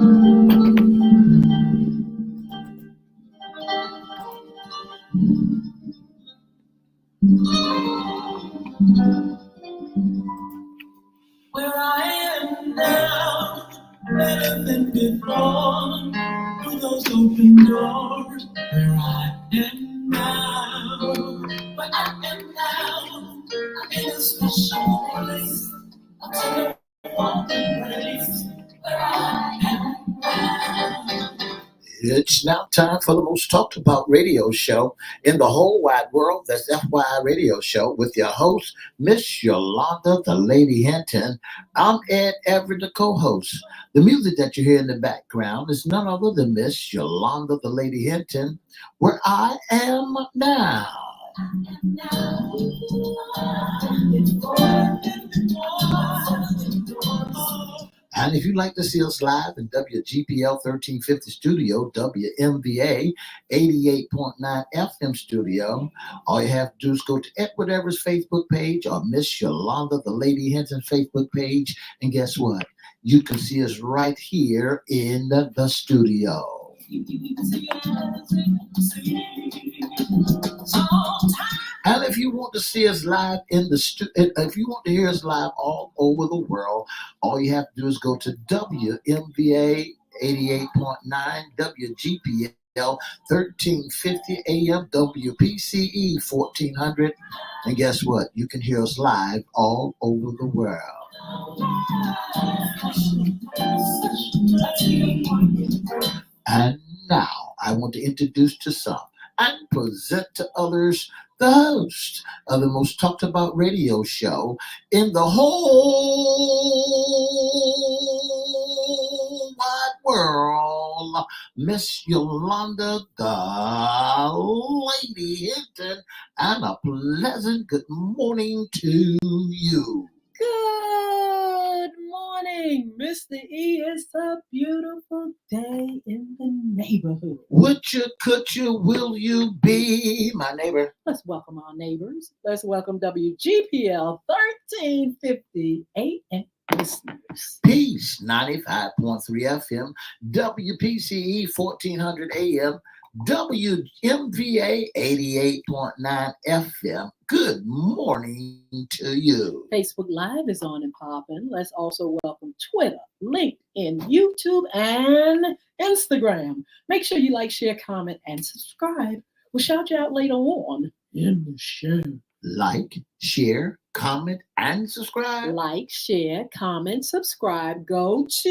Where I am now, better than before. Through those open doors, where I am now, where I am now, I'm in a special place. I'm in a walking place, where I am now. It's now time for the most talked about radio show in the whole wide world. That's FYI Radio Show with your host, Miss Yolanda, the Lady Hinton. I'm Ed Everett, the co-host. The music that you hear in the background is none other than Miss Yolanda, the Lady Hinton, where I am now. And if you'd like to see us live in WGPL 1350 studio, WMVA 88.9 FM studio, all you have to do is go to Edward Everett's Facebook page or Miss Yolanda, the Lady Hinton Facebook page. And guess what? You can see us right here in the studio. And if you want to see us live in the if you want to hear us live all over the world, all you have to do is go to WMVA 88.9, WGPL 1350 AM, WPCE 1400. And guess what? You can hear us live all over the world. And now I want to introduce to some and present to others the host of the most talked about radio show in the whole wide world, Miss Yolanda, the Lady Hinton, and a pleasant good morning to you. Good morning, Mr. E. It's a beautiful day in the neighborhood. Would you, could you, will you be my neighbor? Let's welcome our neighbors. Let's welcome WGPL 1350 AM listeners. Peace, 95.3 FM, WPCE 1400 AM, WMVA 88.9 FM. Good morning to you. Facebook Live is on and popping. Let's also welcome Twitter, LinkedIn, YouTube, and Instagram. Make sure you like, share, comment, and subscribe. We'll shout you out later on in the show. Like, share, comment, and subscribe. Like, share, comment, subscribe. Go to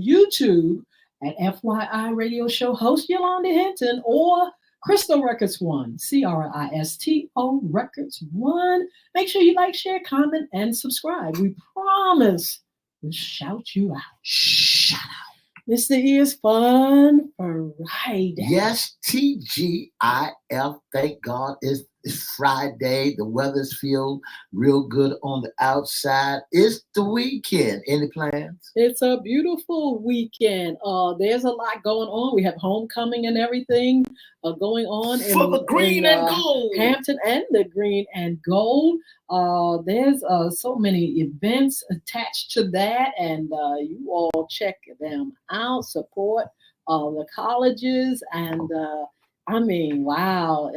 YouTube at FYI Radio Show host Yolanda Hinton or Crystal Records One, CRISTO Records One. Make sure you like, share, comment, and subscribe. We promise we'll shout you out. Shout out. Mr. E is Fun Friday. Yes, TGIF. Thank God it's Friday. The weather's feel real good on the outside. It's the weekend. Any plans? It's a beautiful weekend. There's a lot going on. We have homecoming and everything going on for the green and gold. Hampton and the green and gold. There's so many events attached to that, and you all check them out. Support the colleges, and I mean, wow.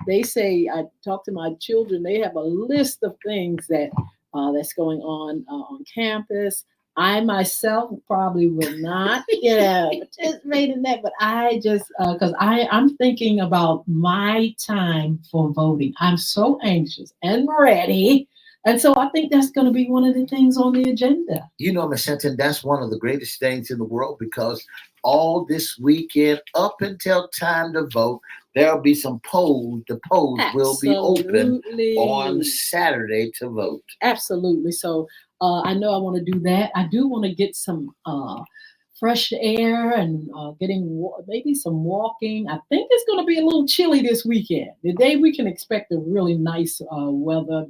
They say, I talk to my children, they have a list of things that that's going on campus. I myself probably will not, participate in that, but I just, because I'm thinking about my time for voting. I'm so anxious and ready. And so I think that's going to be one of the things on the agenda. You know, Ms. Hinton, that's one of the greatest things in the world, because all this weekend, up until time to vote, there'll be some polls. The polls will be open on Saturday to vote. Absolutely. So I know I want to do that. I do want to get some fresh air and getting maybe some walking. I think it's going to be a little chilly this weekend. The day we can expect a really nice weather,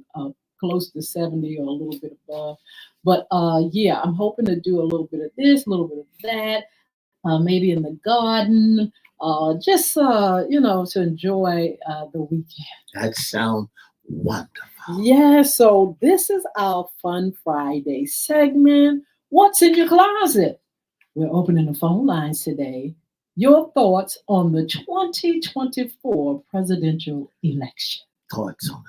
close to 70 or a little bit above. But yeah, I'm hoping to do a little bit of this, a little bit of that, maybe in the garden, just, to enjoy the weekend. That sounds wonderful. Yeah, so this is our Fun Friday segment. What's in your closet? We're opening the phone lines today. Your thoughts on the 2024 presidential election. Thoughts on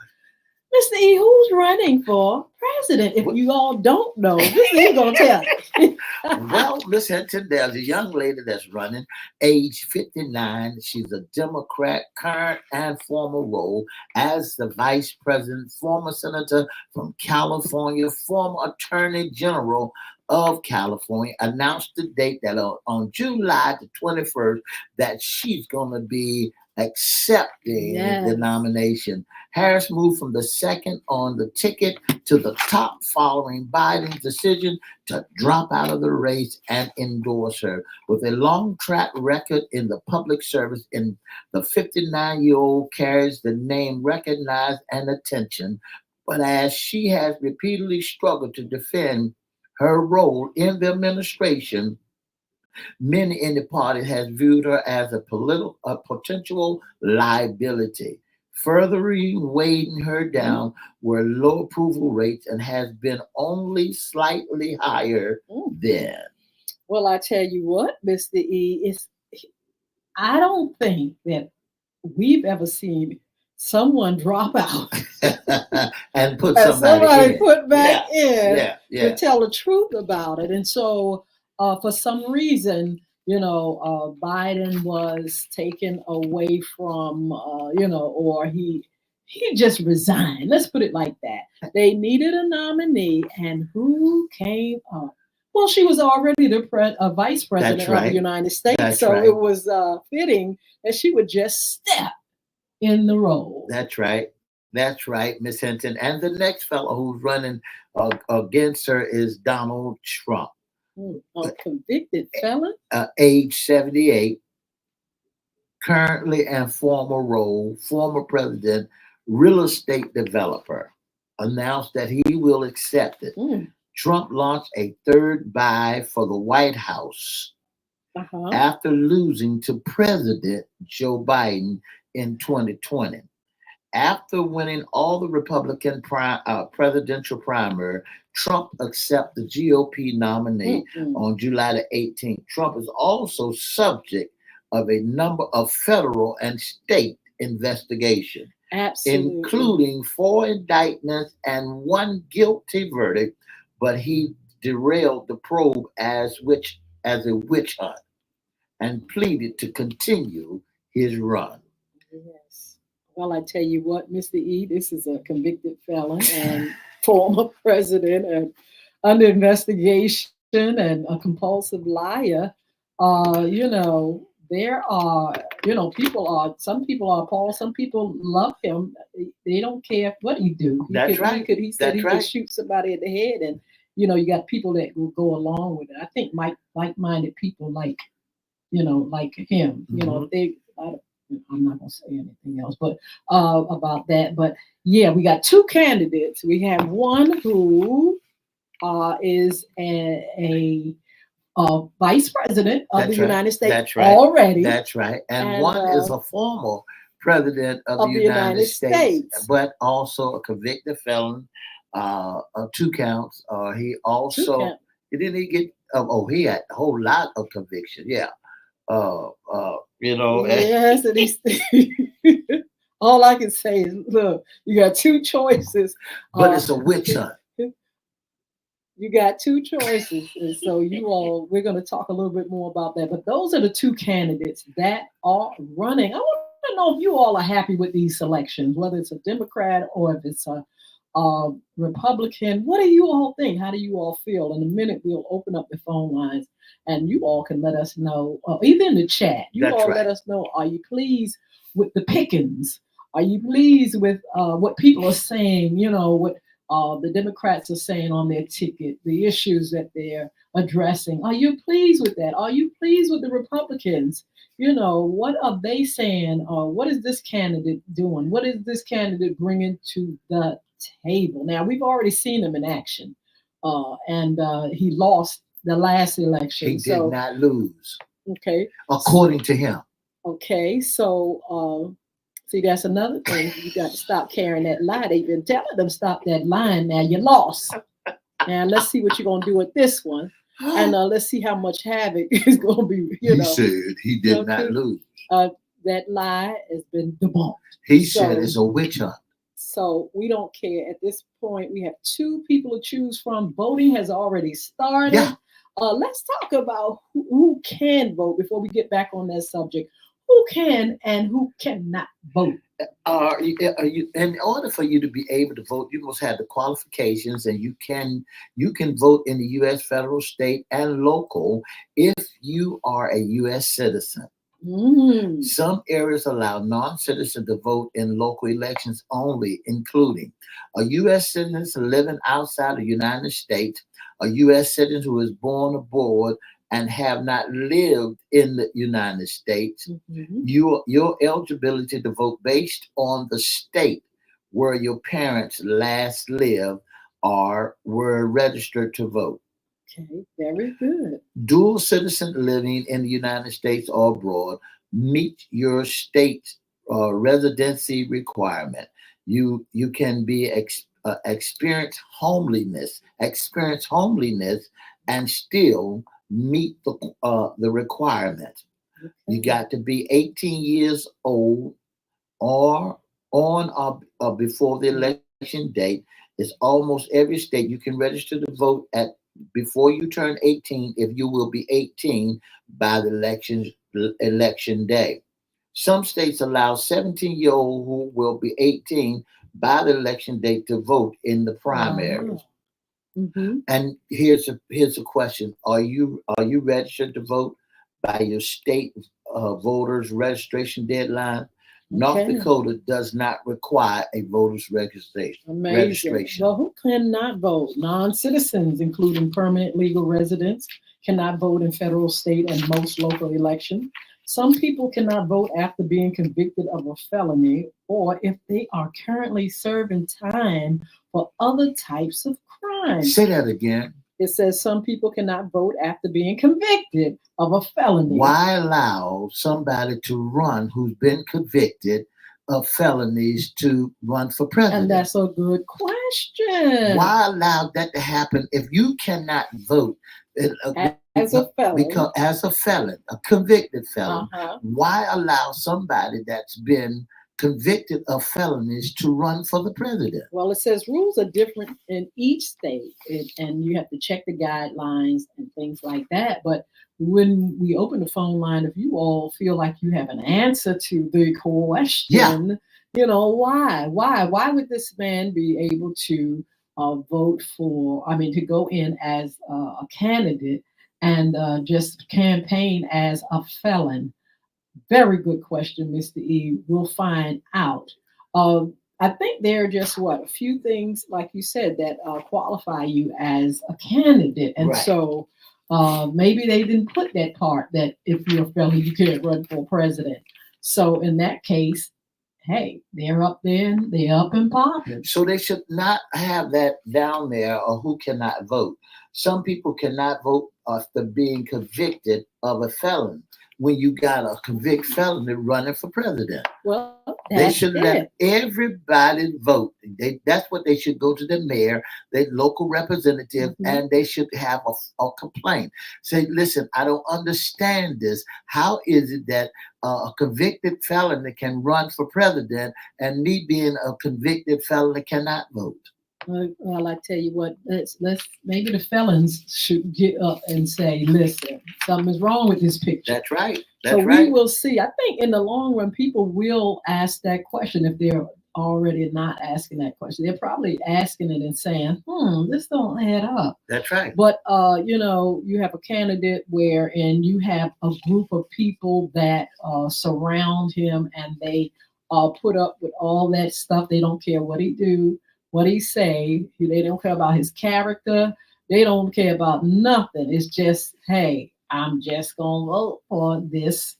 Mr. E, who's running for president? If you all don't know, Mr. E gonna tell you. Well, Miss Hinton, there's a young lady that's running, age 59. She's a Democrat, current and former role as the vice president, former senator from California, former attorney general of California, announced the date that on July the 21st that she's going to be accepting the nomination. Harris moved from the second on the ticket to the top following Biden's decision to drop out of the race and endorse her. With a long track record in the public service, in the 59-year-old carries the name recognized and attention, but as she has repeatedly struggled to defend her role in the administration, many in the party has viewed her as a potential liability. Furthering weighing her down were low approval rates and has been only slightly higher than. Well, I tell you what, Mr. E, I don't think that we've ever seen someone drop out and put somebody in. put back in to tell the truth about it. And so for some reason, Biden was taken away from, or he just resigned. Let's put it like that. They needed a nominee, and who came up? Well, she was already the vice president of the United States, so it was fitting that she would just step in the role. That's right. That's right, Miss Hinton. And the next fellow who's running against her is Donald Trump. A convicted felon? Age 78, currently and former role, former president, real estate developer, announced that he will accept it. Trump launched a third bid for the White House after losing to President Joe Biden in 2020. After winning all the Republican presidential primary, Trump accepted the GOP nominee on July the 18th. Trump is also subject of a number of federal and state investigations, including 4 indictments and 1 guilty verdict, but he derailed the probe as a witch hunt and pleaded to continue his run. Yes. Well, I tell you what, Mr. E, this is a convicted felon and former president and under investigation and a compulsive liar. There are, some people are appalled, some people love him. They don't care what he do. He said he could shoot somebody at the head, and you got people that will go along with it. I think like-minded people like him. I'm not going to say anything else, but about that. But yeah, we got 2 candidates. We have one who is a vice president of the United States already. That's right. And one is a former president of the United States, but also a convicted felon, 2 counts. He also, didn't he get, he had a whole lot of conviction. Yeah. Yes, and he's all I can say is, look, you got 2 choices. But it's a witch hunt. You got 2 choices, and so we're going to talk a little bit more about that. But those are the 2 candidates that are running. I want to know if you all are happy with these selections, whether it's a Democrat or if it's a Republican. What do you all think? How do you all feel? In a minute, we'll open up the phone lines, and you all can let us know, either in the chat. Let us know, are you pleased with the pickings? Are you pleased with what people are saying, what the Democrats are saying on their ticket, the issues that they're addressing? Are you pleased with that? Are you pleased with the Republicans? What are they saying? What is this candidate doing? What is this candidate bringing to the table? Now, we've already seen him in action, and he lost the last election. He did not lose. Okay. According to him. Okay, so see, that's another thing. You got to stop carrying that lie. They've been telling them stop that lying. Now you lost. Now let's see what you're gonna do with this one. And let's see how much havoc is going to be. He said he did not okay, lose. that lie has been debunked. He said it's a witch hunt. So we don't care. At this point, we have two people to choose from. Voting has already started. Yeah. Let's talk about who can vote before we get back on that subject. Who can and who cannot vote? In order for you to be able to vote, you must have the qualifications, and you can vote in the U.S. federal, state, and local if you are a U.S. citizen. Some areas allow non-citizens to vote in local elections only, including a U.S. citizen living outside the United States, a U.S. citizen who is born abroad and have not lived in the United States. Your eligibility to vote based on the state where your parents last lived or were registered to vote. Okay, very good. Dual citizen living in the United States or abroad meet your state residency requirement. You can be experience homeliness, and still meet the requirement. Okay. You got to be 18 years old or on or before the election date. It's almost every state you can register to vote at before you turn 18 if you will be 18 by the election day. Some states allow 17-year-old who will be 18 by the election date to vote in the primaries. And here's a question: Are you registered to vote by your state voters registration deadline? North Dakota does not require a voter's registration. Amazing. Well, who cannot vote? Non-citizens, including permanent legal residents, cannot vote in federal, state, and most local elections. Some people cannot vote after being convicted of a felony or if they are currently serving time for other types of crimes. Say that again. It says some people cannot vote after being convicted of a felony. Why allow somebody to run who's been convicted of felonies to run for president? And that's a good question. Why allow that to happen if you cannot vote as a felon? As a felon, a convicted felon. Why allow somebody that's been convicted of felonies to run for the president? Well, it says rules are different in each state, and you have to check the guidelines and things like that. But when we open the phone line, if you all feel like you have an answer to the question, why would this man be able to vote for, to go in as a candidate and just campaign as a felon? Very good question, Mr. E. We'll find out. I think there are just a few things, like you said, that qualify you as a candidate. And so maybe they didn't put that part that if you're a felon, you can't run for president. So in that case, hey, they're up there and they're up and popping. So they should not have that down there or who cannot vote. Some people cannot vote after being convicted of a felon. When you got a convicted felon running for president, well, they should let everybody vote. That's what they should go to the mayor, the local representative, and they should have a complaint. Say, listen, I don't understand this. How is it that a convicted felon that can run for president and me being a convicted felon cannot vote? Well, I tell you what, let's maybe the felons should get up and say, listen, something's wrong with this picture. That's right. We will see. I think in the long run, people will ask that question if they're already not asking that question. They're probably asking it and saying, this don't add up. That's right. But, you have a candidate wherein you have a group of people that surround him and they put up with all that stuff. They don't care what he do. What he say, they don't care about his character. They don't care about nothing. It's just, hey, I'm just gonna vote for this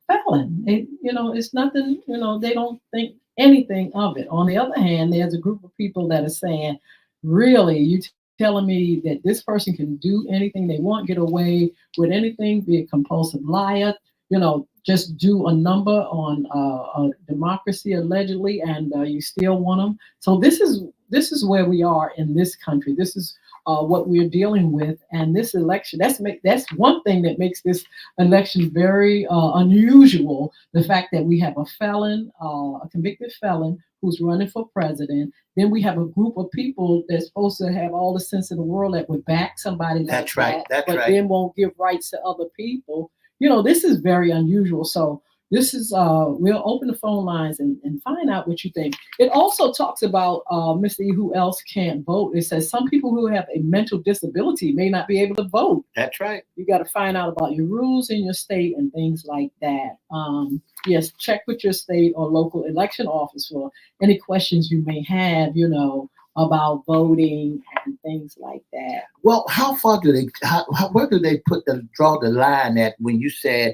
felon. It's nothing. They don't think anything of it. On the other hand, there's a group of people that are saying, really, you telling me that this person can do anything they want, get away with anything, be a compulsive liar, just do a number on democracy allegedly, and you still want them. So this is where we are in this country. This is what we're dealing with, and this election. That's one thing that makes this election very unusual. The fact that we have a felon, a convicted felon, who's running for president. Then we have a group of people that's supposed to have all the sense in the world that would back somebody like That's right. that, That's but right. then won't give rights to other people. This is very unusual. So this is we'll open the phone lines and find out what you think. It also talks about Mr. E, who else can't vote. It says some people who have a mental disability may not be able to vote. That's right. You got to find out about your rules in your state and things like that. Yes, check with your state or local election office for any questions you may have, about voting and things like that. Well, how far do they? Where do they draw the line at when you said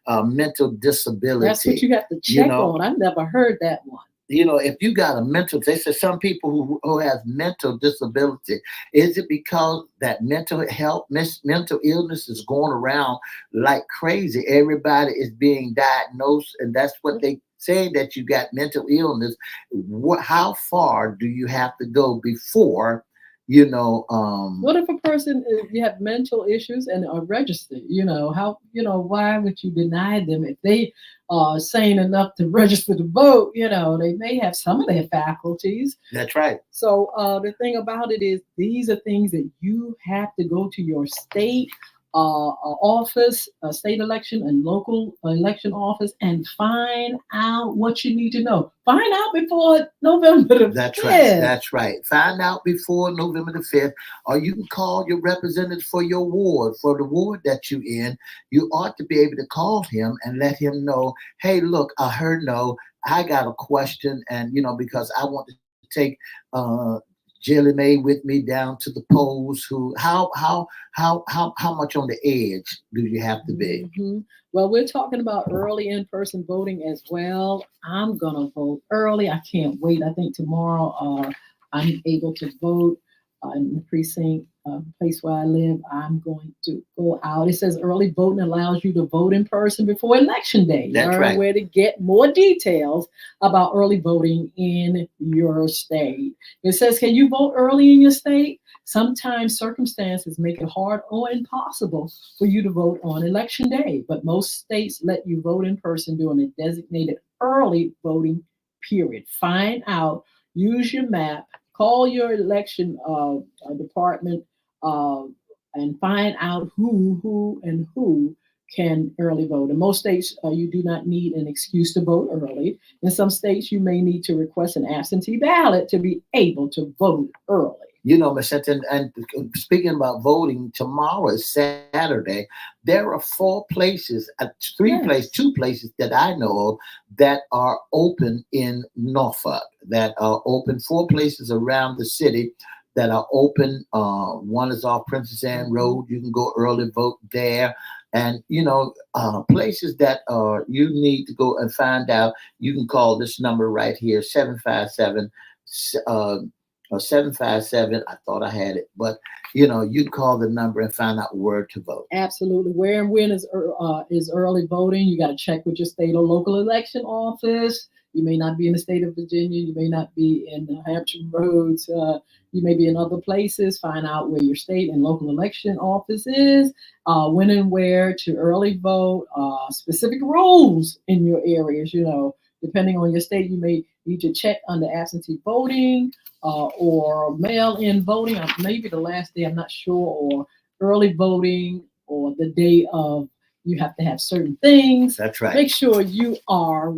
mental disability? That's what you have to check on. I never heard that one. If you got a mental, they say some people who have mental disability, is it because that mental health, mental illness is going around like crazy? Everybody is being diagnosed, and that's what they say, that you got mental illness. How far do you have to go before, What if a person you have mental issues and are registered? Why would you deny them if they are sane enough to register to vote? They may have some of their faculties. That's right. So the thing about it is, these are things that you have to go to your state office, state election and local election office, and find out what you need to know. Find out before November the 5th. That's right. That's right. Find out before November the 5th, or you can call your representative for your ward, for the ward that you're in. You ought to be able to call him and let him know, hey, look, I heard no, I got a question, and because I want to take Jelly Mae with me down to the polls. How much on the edge do you have to be? Mm-hmm. Well, we're talking about early in-person voting as well. I'm gonna vote early. I can't wait. I think tomorrow I'm able to vote in the precinct place where I live. I'm going to go out. It says early voting allows you to vote in person before election day. That's Learn right. where to get more details about early voting in your state. It says, can you vote early in your state? Sometimes circumstances make it hard or impossible for you to vote on election day, but most states let you vote in person during a designated early voting period. Find out, use your map, call your election department, and find out who can early vote. In most states, you do not need an excuse to vote early. In some states, you may need to request an absentee ballot to be able to vote early. Ms. Hinton, and speaking about voting, tomorrow is Saturday. There are two places that I know of that are open in Norfolk, that are open, 4 places around the city that are open. One is off Princess Anne Road. You can go early vote there. And, places that you need to go and find out, you can call this number right here, 757 757. I thought I had it, but you call the number and find out where to vote. Absolutely. Where and when is early voting? You got to check with your state or local election office. You may not be in the state of Virginia. You may not be in the Hampshire Roads. You may be in other places. Find out where your state and local election office is. When and where to early vote. Specific rules in your areas. Depending on your state, you may need to check under absentee voting or mail-in voting. Maybe the last day, I'm not sure, or early voting, or the day of. You have to have certain things. That's right. Make sure you are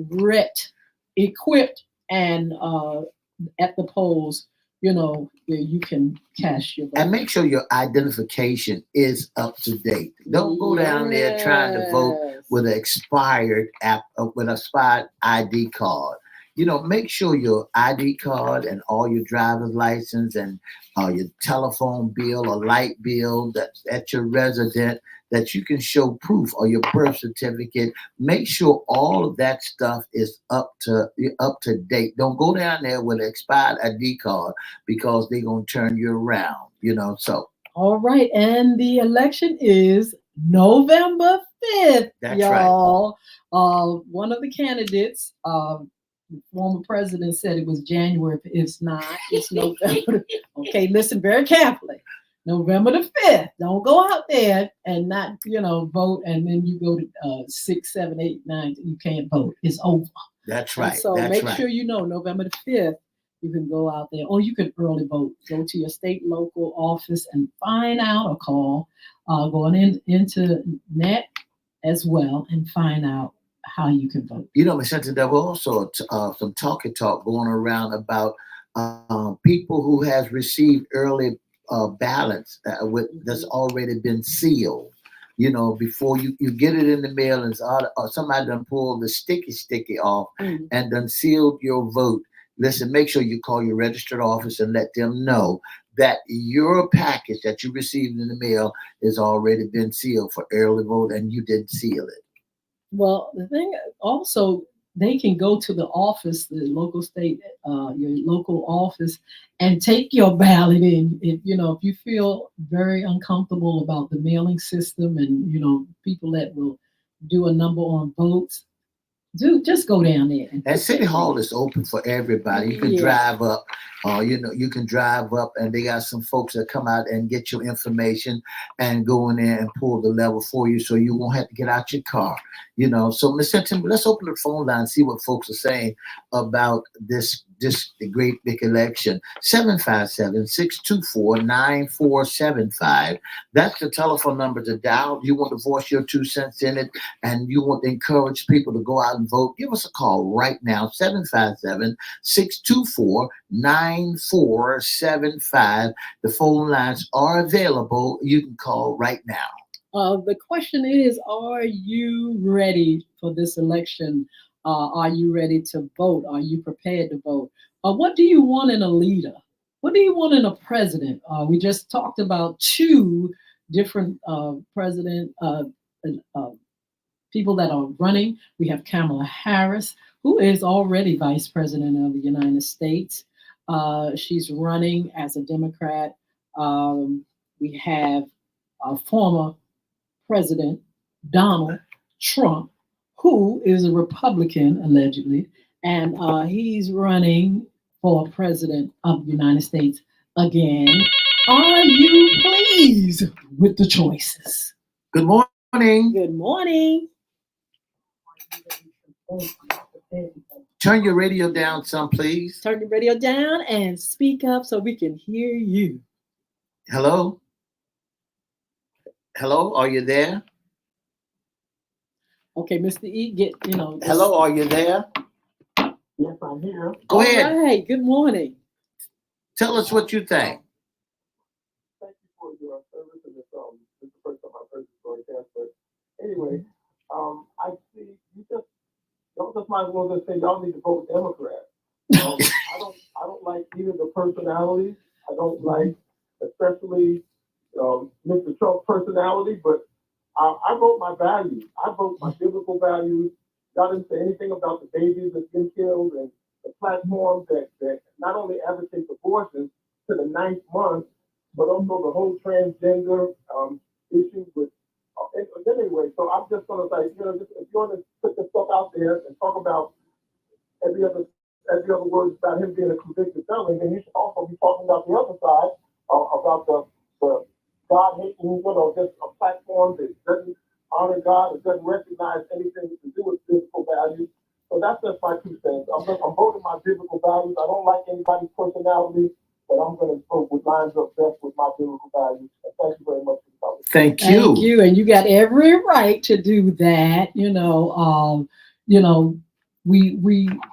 equipped and at the polls, where you can cast your vote. And make sure your identification is up to date. Don't go down there trying to vote with an expired ID card. Make sure your ID card and all your driver's license and your telephone bill or light bill that's at your resident, that you can show proof, or your birth certificate. Make sure all of that stuff is up to date. Don't go down there with an expired ID card, because they're going to turn you around, so. All right. And the election is November 5th, That's y'all. One of the candidates, the former president, said it was January. It's not. It's November. Okay, listen very carefully. November the 5th. Don't go out there and not, vote, and then you go to 6, 7, 8, 9. You can't vote. It's over. That's And right. so That's make right. sure you know November the 5th, you can go out there, or you can early vote. Go to your state, local office and find out, or call, going into net as well, and find out how you can vote. You know, Miss Hinton, there was also some talk going around about people who has received early ballots that's already been sealed. You know, before you get it in the mail, and somebody done pulled the sticky off Mhm. and done sealed your vote. Listen, make sure you call your registered office and let them know that your package that you received in the mail has already been sealed for early vote, and you didn't seal it. Well, the thing also, they can go to the office, the local state, your local office, and take your ballot in. If you feel very uncomfortable about the mailing system, and people that will do a number on votes, just go down there and And put City that Hall in. is open for everybody. You can Yeah. drive up, you can drive up, and they got some folks that come out and get your information and go in there and pull the level for you, so you won't have to get out your car. So Miss Hinton, let's open the phone line and see what folks are saying about this the great big election. 757-624-9475. That's the telephone number to dial. You want to voice your 2 cents in it, and you want to encourage people to go out and vote. Give us a call right now. 757-624-9475. The phone lines are available. You can call right now. The question is, are you ready for this election? Are you ready to vote? Are you prepared to vote? What do you want in a leader? What do you want in a president? We just talked about two different president people that are running. We have Kamala Harris, who is already vice president of the United States. She's running as a Democrat. We have a former President Donald Trump, who is a Republican, allegedly, and he's running for president of the United States again. Are you pleased with the choices? Good morning. Good morning. Turn your radio down some, please. Turn the radio down and speak up so we can hear you. Hello? Hello, are you there? Okay, Mr. E, Hello, are you there? Yes, I'm here. Go ahead. All right, good morning. Tell us what you think. Thank you for your service in this is the first time I've heard this broadcast. But anyway, I see y'all just might as well just say y'all need to vote Democrat. I don't like either the personalities. I don't like especially Mr. Trump's personality, but I vote my values. I vote my biblical values. Y'all didn't say anything about the babies that's been killed and the platforms that not only advocate abortion to the 9th month, but also the whole transgender issues with. Anyway, so I'm just going to say, just, if you want to put this stuff out there and talk about every other word about him being a convicted felon, then you should also be talking about the other side about the God hating, just a platform that doesn't honor God, it doesn't recognize anything to do with biblical values. So that's just my 2 cents. I'm voting my biblical values. I don't like anybody's personality, but I'm going to vote what lines up best with my biblical values. And thank you very much for the topic. Thank you. Thank you, and you got every right to do that.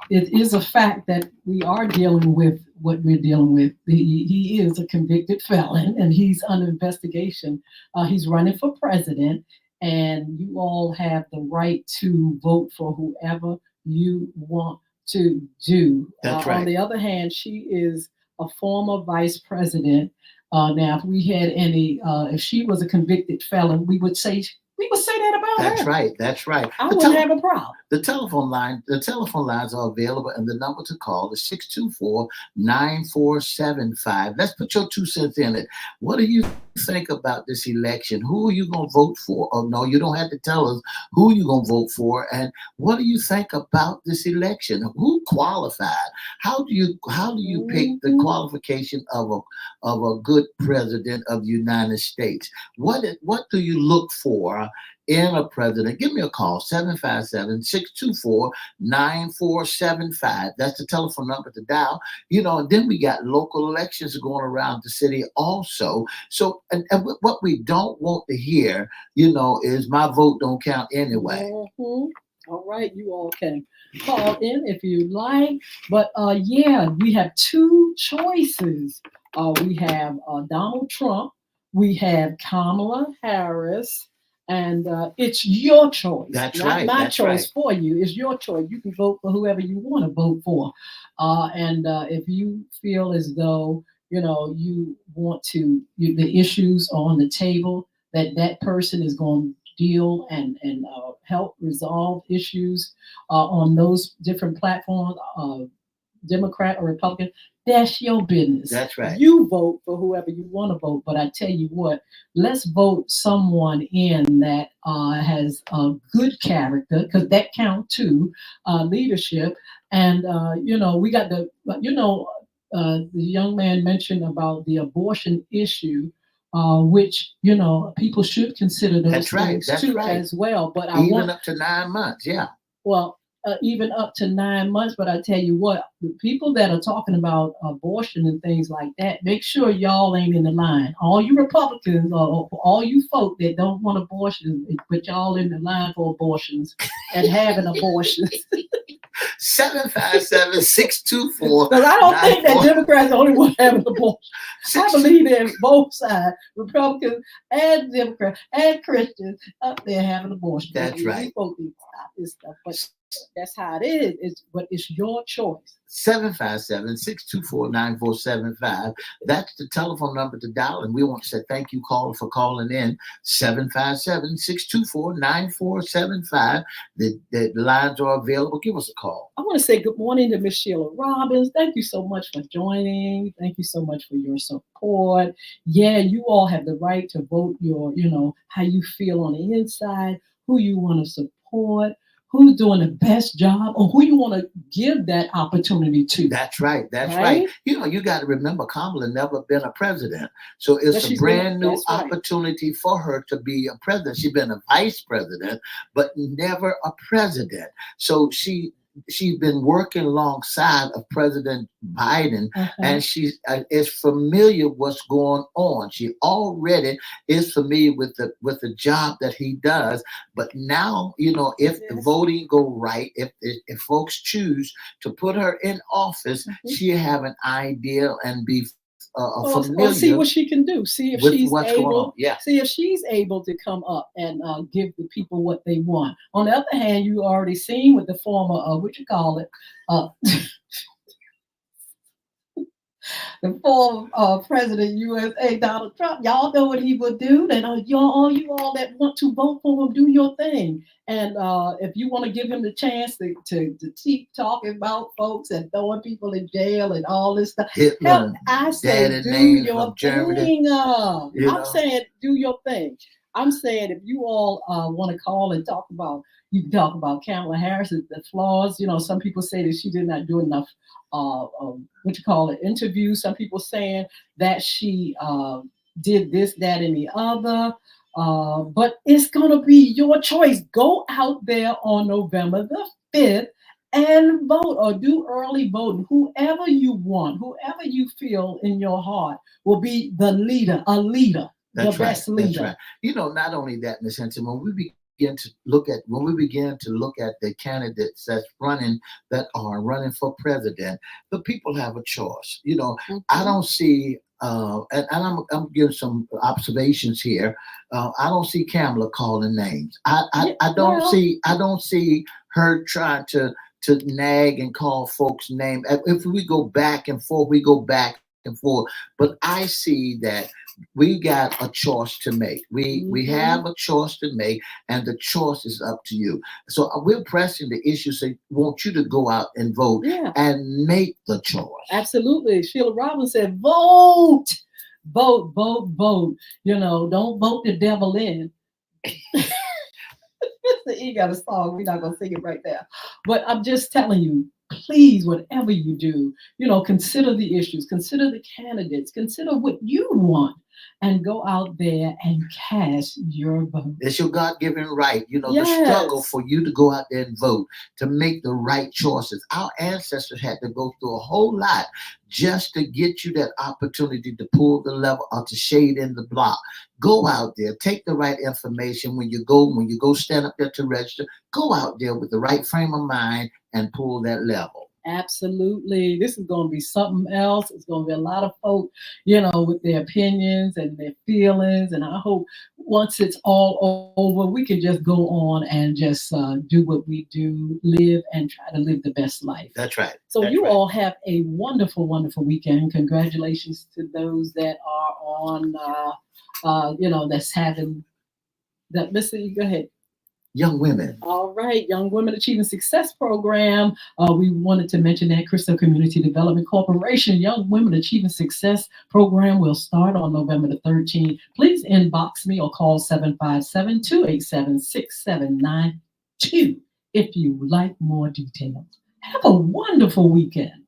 It is a fact that we are dealing with what we're dealing with. He is a convicted felon, and he's under investigation. He's running for president, and you all have the right to vote for whoever you want to do. That's right. On the other hand, she is a former vice president. Now, if we had if she was a convicted felon, we would say that about her. That's right. That's right. I wouldn't have a problem. The telephone lines are available, and the number to call is 624-9475. Let's put your 2 cents in it. What do you think about this election? Who are you going to vote for? Oh, no, you don't have to tell us who you're going to vote for. And what do you think about this election? Who qualified? How do you pick the qualification of a good president of the United States? What do you look for in a president? Give me a call, 757-624-9475. That's the telephone number to dial. And then we got local elections going around the city also. So, and what we don't want to hear, is my vote don't count anyway. All right, you all can call in if you like. But yeah, we have two choices. We have Donald Trump, we have Kamala Harris, and it's your choice. That's not right. my That's choice right. for you. It's your choice. You can vote for whoever you want to vote for. And if you feel as though you want the issues on the table that person is going to deal and help resolve issues on those different platforms, Democrat or Republican, that's your business. That's right. You vote for whoever you want to vote. But I tell you what, let's vote someone in that has a good character, because that counts too, leadership. And, we got the young man mentioned about the abortion issue, which, people should consider those That's right. things That's too right. as well. But Even up to 9 months. Yeah. Well, even up to 9 months. But I tell you what, the people that are talking about abortion and things like that, make sure y'all ain't in the line. All you Republicans or all you folk that don't want abortion, but y'all in the line for abortions and having abortions. 757-624. Because I don't think that Democrats are the only one having abortion. I believe that both sides, Republicans and Democrats and Christians, up there having abortion. That's right. We folks need to stop this stuff. But that's how it is. But it's your choice. 757-624-9475. That's the telephone number to dial. And we want to say thank you, caller, for calling in. 757-624-9475. The lines are available. Give us a call. I want to say good morning to Miss Sheila Robbins. Thank you so much for joining. Thank you so much for your support. Yeah, you all have the right to vote your, how you feel on the inside, who you want to support, who's doing the best job, or who you want to give that opportunity to. That's right. That's right. You got to remember, Kamala never been a president. So it's a brand new opportunity for her to be a president. She's been a vice president, but never a president. So she's been working alongside of President Biden, and she is familiar what's going on. She already is familiar with the job that he does. But now, if the voting go right, if folks choose to put her in office, she have an idea and be familiar. See what she can do. See if she's able. Yeah. See if she's able to come up and give the people what they want. On the other hand, you already seen with the former the former President USA Donald Trump. Y'all know what he would do. And you all that want to vote for him, do your thing. And if you want to give him the chance to keep talking about folks and throwing people in jail and all this stuff, I say do your thing. I'm saying do your thing. I'm saying if you all want to call and talk about, you can talk about Kamala Harris, the flaws. Some people say that she did not do enough interviews. Some people saying that she did this, that, and the other. But it's going to be your choice. Go out there on November the 5th and vote, or do early voting. Whoever you want, whoever you feel in your heart will be the leader, a leader. That's the best leader. That's right. Not only that, Ms. Hinton, when we begin to look at the candidates that are running for president, the people have a choice. I don't see and I'm giving some observations here. I don't see Kamala calling names. I don't see her trying to nag and call folks names. If we go back and forth, but I see that we got a choice to make. We have a choice to make, and the choice is up to you. So we're pressing the issue. So want you to go out and vote and make the choice. Absolutely. Sheila Robbins said, vote. Vote, vote, vote. Don't vote the devil in. He got a song. We're not gonna sing it right there. But I'm just telling you, please, whatever you do, consider the issues, consider the candidates, consider what you want, and go out there and cast your vote. It's your God-given right. The struggle Yes. for you to go out there and vote, to make the right choices. Our ancestors had to go through a whole lot just to get you that opportunity to pull the lever or to shade in the block. Go out there, take the right information when you go stand up there to register. Go out there with the right frame of mind and pull that lever. Absolutely. This is going to be something else. It's going to be a lot of folk, with their opinions and their feelings. And I hope once it's all over, we can just go on and just do what we do, live and try to live the best life. That's right. So That's you right. all have a wonderful, wonderful weekend. Congratulations to those that are on, that's having that. Listen, go ahead. Young women. All right, Young Women Achieving Success Program. We wanted to mention that Crystal Community Development Corporation Young Women Achieving Success Program will start on November the 13th. Please inbox me or call 757-287-6792 if you would like more details. Have a wonderful weekend.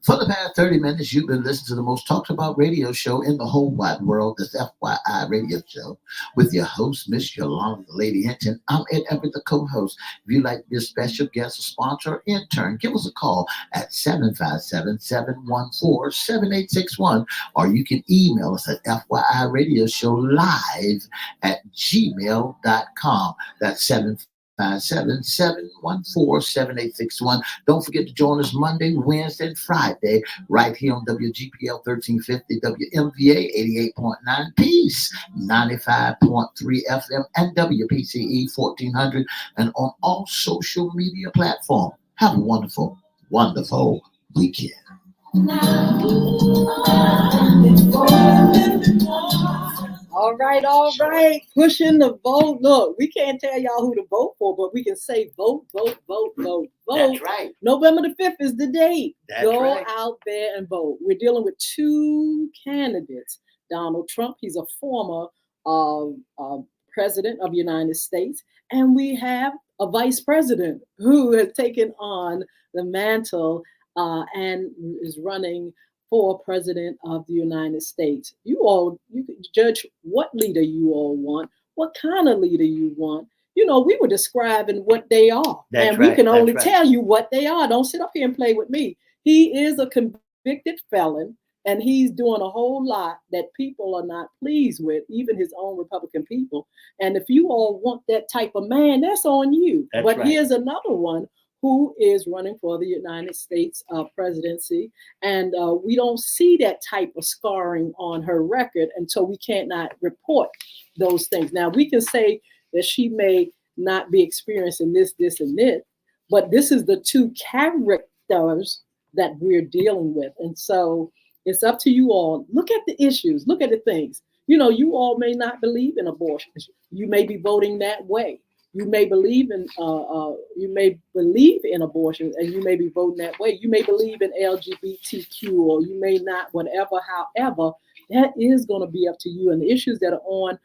For the past 30 minutes, you've been listening to the most talked about radio show in the whole wide world, this FYI radio show, with your host, Miss Yolanda Lady Hinton. I'm Ed Everett, the co-host. If you'd like to be a special guest, a sponsor, or intern, give us a call at 757-714-7861, or you can email us at FYIRadiosHowLive@gmail.com. That's 757-714-7861. Don't forget to join us Monday, Wednesday, and Friday right here on WGPL 1350, WMVA 88.9, Peace 95.3 FM, and WPCE 1400, and on all social media platforms. Have a wonderful, wonderful weekend. All right. Pushing the vote. Look, we can't tell y'all who to vote for, but we can say vote, vote, vote, vote, vote. That's right. November the 5th is the date. That's Go right. out there and vote. We're dealing with two candidates. Donald Trump, he's a former president of the United States. And we have a vice president who has taken on the mantle and is running for president of the United States. You can judge what leader you all want, what kind of leader you want. We were describing what they are. That's and right. We can only That's right. tell you what they are. Don't sit up here and play with me. He is a convicted felon, and he's doing a whole lot that people are not pleased with, even his own Republican people. And if you all want that type of man, that's on you. That's but right. Here's another one who is running for the United States presidency. And we don't see that type of scarring on her record until we cannot report those things. Now, we can say that she may not be experiencing this, and this, but this is the two characters that we're dealing with. And so it's up to you all. Look at the issues, look at the things. You all may not believe in abortion. You may be voting that way. You may believe in abortion, and you may be voting that way. You may believe in LGBTQ, or you may not. Whatever, however, that is going to be up to you. And the issues that are on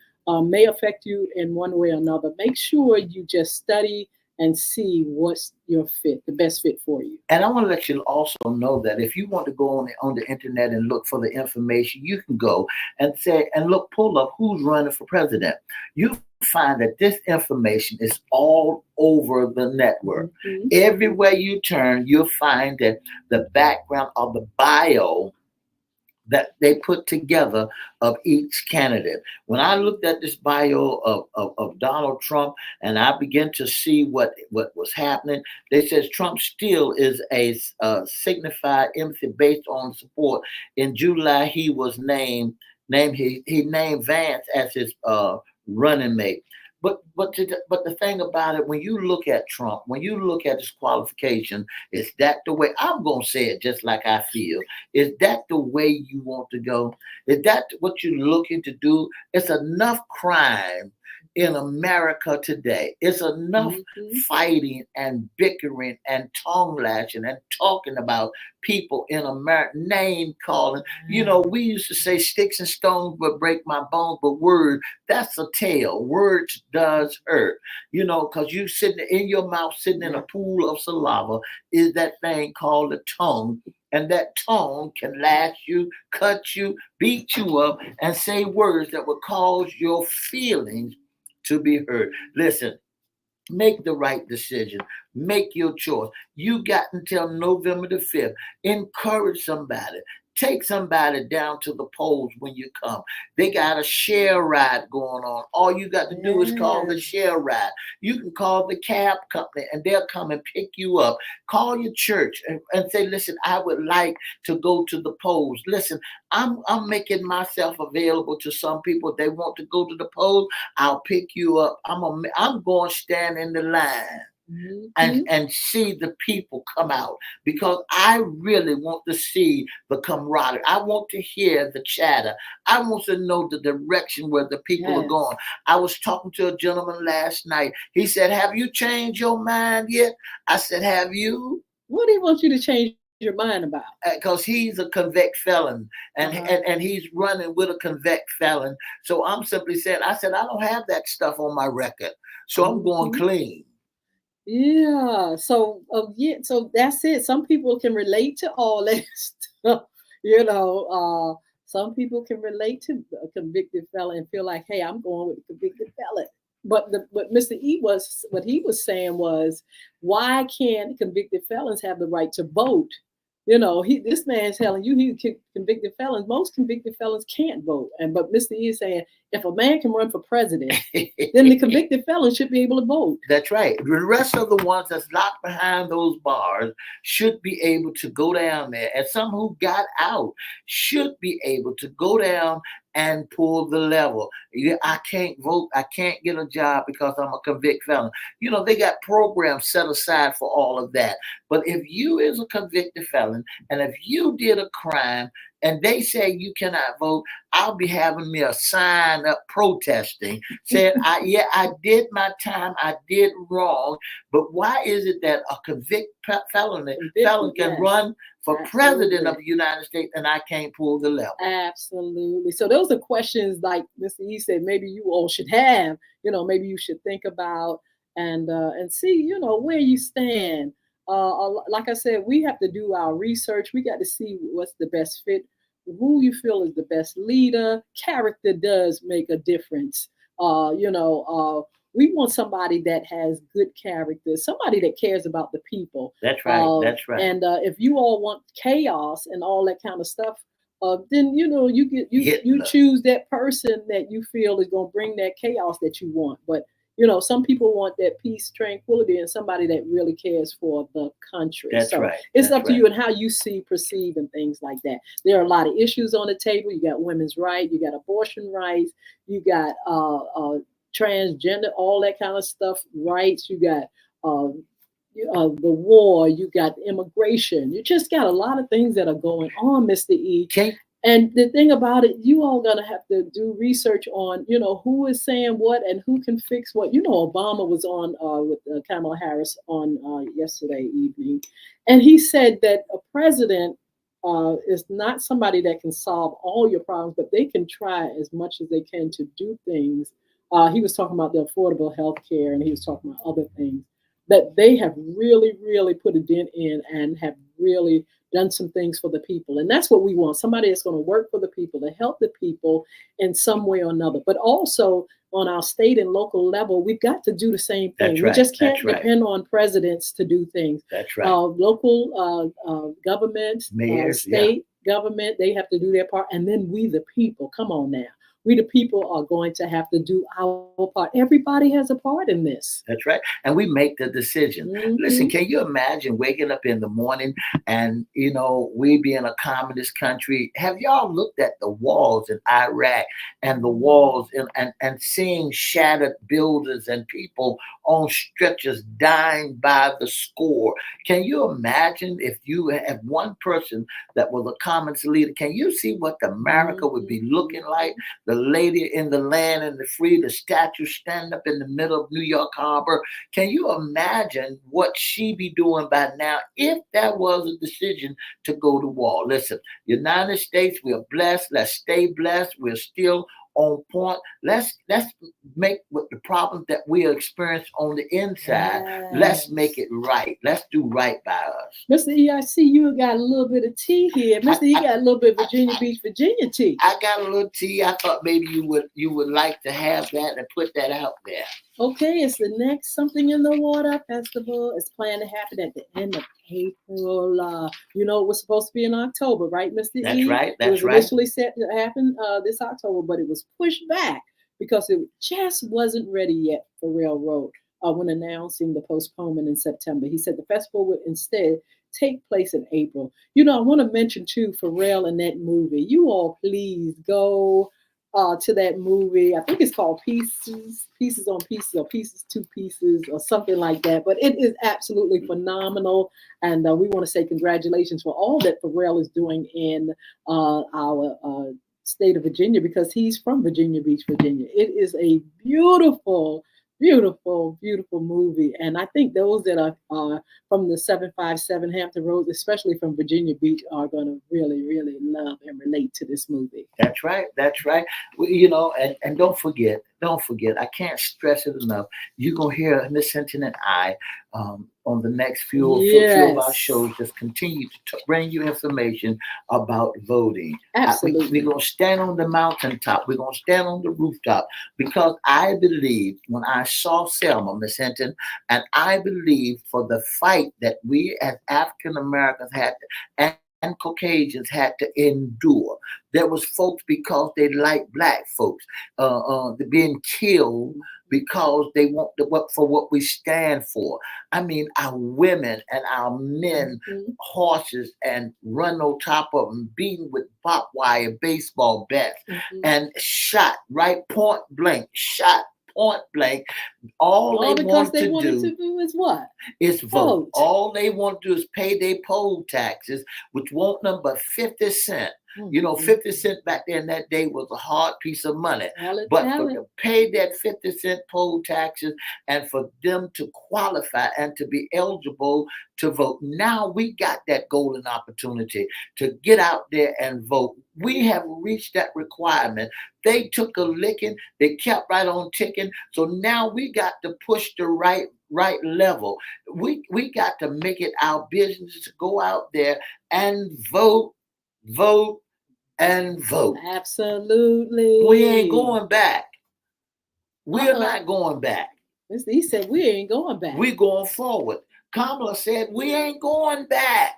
may affect you in one way or another. Make sure you just study and see what's the best fit for you. And I want to let you also know that if you want to go on the internet and look for the information, you can go and pull up who's running for president. You find that this information is all over the network. Mm-hmm. Everywhere you turn, you'll find that the background of the bio that they put together of each candidate. When I looked at this bio of Donald Trump, and I began to see what was happening, they says Trump still is a signified empathy based on support. In July, he was named Vance as his running mate. But the thing about it, when you look at Trump, when you look at his qualification, is that the way? I'm going to say it just like I feel. Is that the way you want to go? Is that what you're looking to do? It's enough crime in America today. It's enough fighting and bickering and tongue lashing and talking about people in America, name calling. You know, we used to say sticks and stones would break my bones, but word, that's a tale. Words does hurt. You know, because you sitting in your mouth, sitting in a pool of saliva, is that thing called a tongue. And that tongue can lash you, cut you, beat you up, and say words that would cause your feelings to be hurt. Listen, make the right decision. Make your choice. You got until November the 5th. Encourage somebody. Take somebody down to the polls when you come. They got a share ride going on. All you got to do is call the share ride. You can call the cab company and they'll come and pick you up. Call your church and say, listen, I would like to go to the polls. Listen, I'm making myself available to some people. They want to go to the polls. I'll pick you up. I'm going to stand in the line. And see the people come out, because I really want to see the camaraderie. I want to hear the chatter. I want to know the direction where the people are going. I was talking to a gentleman last night. He said, have you changed your mind yet? I said, have you? What do he want you to change your mind about? Because he's a convict felon and he's running with a convict felon. So I'm simply saying, I said, I don't have that stuff on my record. So I'm going clean. Yeah. So so that's it. Some people can relate to all that stuff. You know, some people can relate to a convicted felon and feel like, hey, I'm going with a convicted felon. But what Mr. E what he was saying was, why can't convicted felons have the right to vote? You know, this man's telling you he convicted felons. Most convicted felons can't vote. But Mr. E is saying, if a man can run for president, then the convicted felon should be able to vote. That's right. The rest of the ones that's locked behind those bars should be able to go down there. And some who got out should be able to go down and pull the level. I can't vote. I can't get a job because I'm a convict felon. You know, they got programs set aside for all of that. But if you is a convicted felon, and if you did a crime and they say you cannot vote, I'll be having me a sign up protesting saying, I did my time, I did wrong, but why is it that a convicted felon can run for president of the United States and I can't pull the lever? Absolutely. So those are questions like Mr. E said, maybe you all should have, you know, maybe you should think about and see, you know, where you stand. Like I said, we have to do our research. We got to see what's the best fit, who you feel is the best leader. Character does make a difference. We want somebody that has good character, somebody that cares about the people. That's right. That's right. And if you all want chaos and all that kind of stuff, then you know you choose that person that you feel is going to bring that chaos that you want. But you know, some people want that peace, tranquility, and somebody that really cares for the country. That's so right. It's up to you and how you perceive, and things like that. There are a lot of issues on the table. You got women's rights, you got abortion rights, you got transgender, all that kind of stuff rights. You got the war. You got immigration. You just got a lot of things that are going on, Mr. E. Okay. And the thing about it, you all gonna have to do research on, you know, who is saying what and who can fix what. You know, Obama was on with Kamala Harris on yesterday evening, and he said that a president is not somebody that can solve all your problems, but they can try as much as they can to do things. He was talking about the affordable health care, and he was talking about other things that they have really, really put a dent in and have really done some things for the people. And that's what we want. Somebody that's going to work for the people, to help the people in some way or another. But also on our state and local level, we've got to do the same thing. We just can't depend on presidents to do things. That's right. Local government, state government, they have to do their part. And then we, the people, come on now. We, the people, are going to have to do our part. Everybody has a part in this. That's right. And we make the decision. Mm-hmm. Listen, can you imagine waking up in the morning and, you know, we being a communist country, have y'all looked at the walls in Iraq and the walls and seeing shattered buildings and people on stretchers dying by the score? Can you imagine if you have one person that was a communist leader? Can you see what America would be looking like? The the lady in the land and the free, the statue standing up in the middle of New York Harbor. Can you imagine what she be doing by now if that was a decision to go to war? Listen, United States, we are blessed. Let's stay blessed. We're still on point. Let's make what the problems that we are experiencing on the inside. Let's make it right. Let's do right by us. Mr. E, I see you got a little bit of tea here. Mr. E got a little bit of Virginia Beach, Virginia tea. I got a little tea. I thought maybe you would like to have that and put that out there. Okay, it's the next Something in the Water Festival. It's planned to happen at the end of April. It was supposed to be in October, right, Mr. That's E? right. It was initially set to happen this October, but it was pushed back because it just wasn't ready yet for Railroad when announcing the postponement in September. He said the festival would instead take place in April. I want to mention too, Pharrell in that movie. You all please go to that movie. I think it's called Pieces on Pieces, or Pieces to Pieces, or something like that. But it is absolutely phenomenal, and we want to say congratulations for all that Pharrell is doing in our state of Virginia, because he's from Virginia Beach, Virginia. It is a beautiful, beautiful, beautiful movie, and I think those that are from the 757 Hampton Roads, especially from Virginia Beach, are going to really, really love and relate to this movie. That's right. And don't forget. I can't stress it enough. You're gonna hear Miss Hinton and I on the next few of our shows. Just continue to bring you information about voting. Absolutely. We're gonna stand on the mountaintop. We're gonna stand on the rooftop, because I believe when I saw Selma, Miss Hinton, and I believe for the fight that we as African Americans had and Caucasians had to endure. There was folks, because they like black folks, being killed because they want to work for what we stand for. I mean, our women and our men, horses, and run on top of them, beaten with barbed wire, baseball bats, and shot point blank. All they want to do is what? Is vote. All they want to do is pay their poll taxes, which won't number but 50 cents. 50 cents back there in that day was a hard piece of money. But for to pay that 50 cent poll taxes and for them to qualify and to be eligible to vote, now we got that golden opportunity to get out there and vote. We have reached that requirement. They took a licking, they kept right on ticking. So now we got to push the right level. We got to make it our business to go out there and vote. Absolutely. We ain't going back. We're not going back. He said we ain't going back. We're going forward. Kamala said we ain't going back.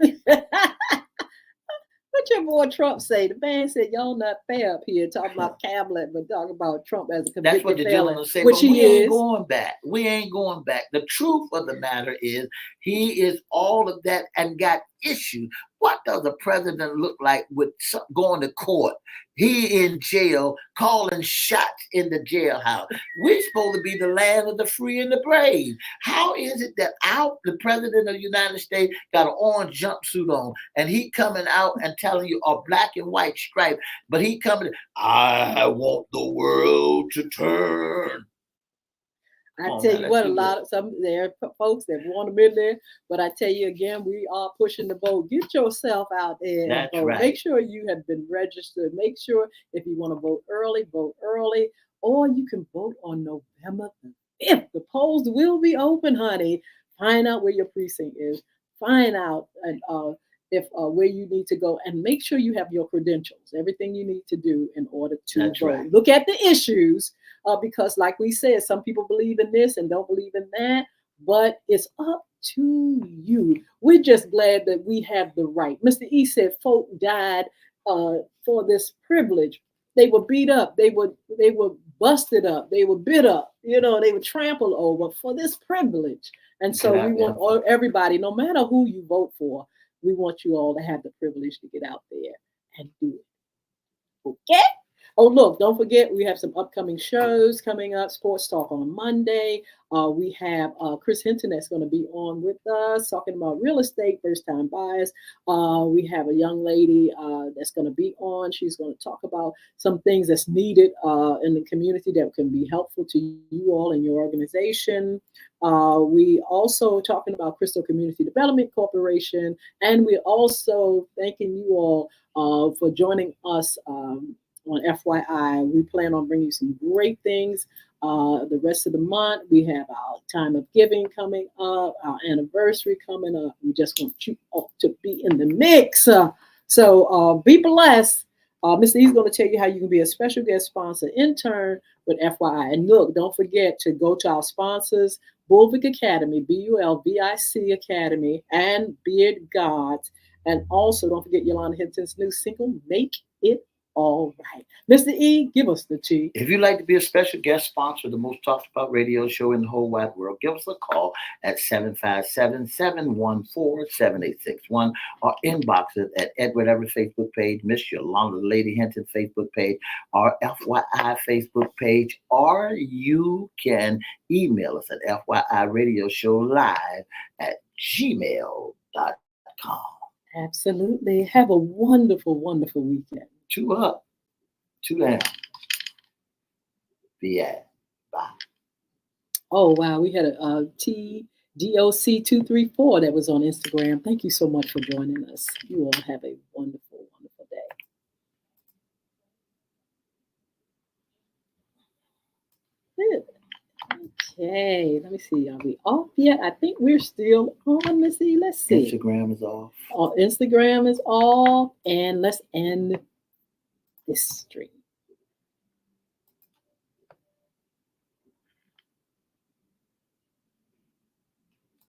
What your boy Trump say? The man said y'all not fair up here talking about Kamala, but talking about Trump as a convicted That's what the gentleman said. Which he ain't going back. We ain't going back. The truth of the matter is he is all of that and got issues. What does a president look like with going to court? He in jail, calling shots in the jailhouse. We're supposed to be the land of the free and the brave. How is it that the president of the United States got an orange jumpsuit on and he coming out and telling you a black and white stripe, but he coming, I want the world to turn. I tell you what, there are folks that want them in there, but I tell you again, we are pushing the vote. Get yourself out there and vote. Right. Make sure you have been registered. Make sure if you want to vote early, or you can vote on November the 5th. The polls will be open, honey. Find out where your precinct is. Find out if where you need to go, and make sure you have your credentials, everything you need to do in order to vote. Right. Look at the issues. Because like we said, some people believe in this and don't believe in that, but it's up to you. We're just glad that we have the right. Mr. E said folk died for this privilege. They were beat up. They were busted up. They were bit up. They were trampled over for this privilege. And so we want everybody, no matter who you vote for, we want you all to have the privilege to get out there and do it. Okay? Oh, look, don't forget, we have some upcoming shows coming up. Sports Talk on Monday. We have Chris Hinton that's going to be on with us talking about real estate, first time buyers. We have a young lady that's going to be on. She's going to talk about some things that's needed in the community that can be helpful to you all in your organization. We also talking about Crystal Community Development Corporation, and we're also thanking you all for joining us on FYI. We plan on bringing you some great things the rest of the month. We have our time of giving coming up, our anniversary coming up. We just want you all to be in the mix. So be blessed. Mr. E's going to tell you how you can be a special guest sponsor intern with FYI. And look, don't forget to go to our sponsors, Bulvic Academy, BULVIC Academy, and Beard Gods. And also, don't forget Yolanda Hinton's new single, Make It All Right. Mr. E, give us the tea. If you'd like to be a special guest sponsor of the most talked about radio show in the whole wide world, give us a call at 757-714-7861 or inbox it at Edward Everett Facebook page, Miss Yolanda Lady Hinton Facebook page, our FYI Facebook page, or you can email us at FYIRadiosHowLive@gmail.com. Absolutely. Have a wonderful, wonderful weekend. 2 up, 2 down. Bye. Oh, wow. We had a TDOC234 that was on Instagram. Thank you so much for joining us. You all have a wonderful, wonderful day. Good. Okay, let me see. Are we off yet? I think we're still on. Let's see. Instagram is off. Instagram is off. And let's end this stream.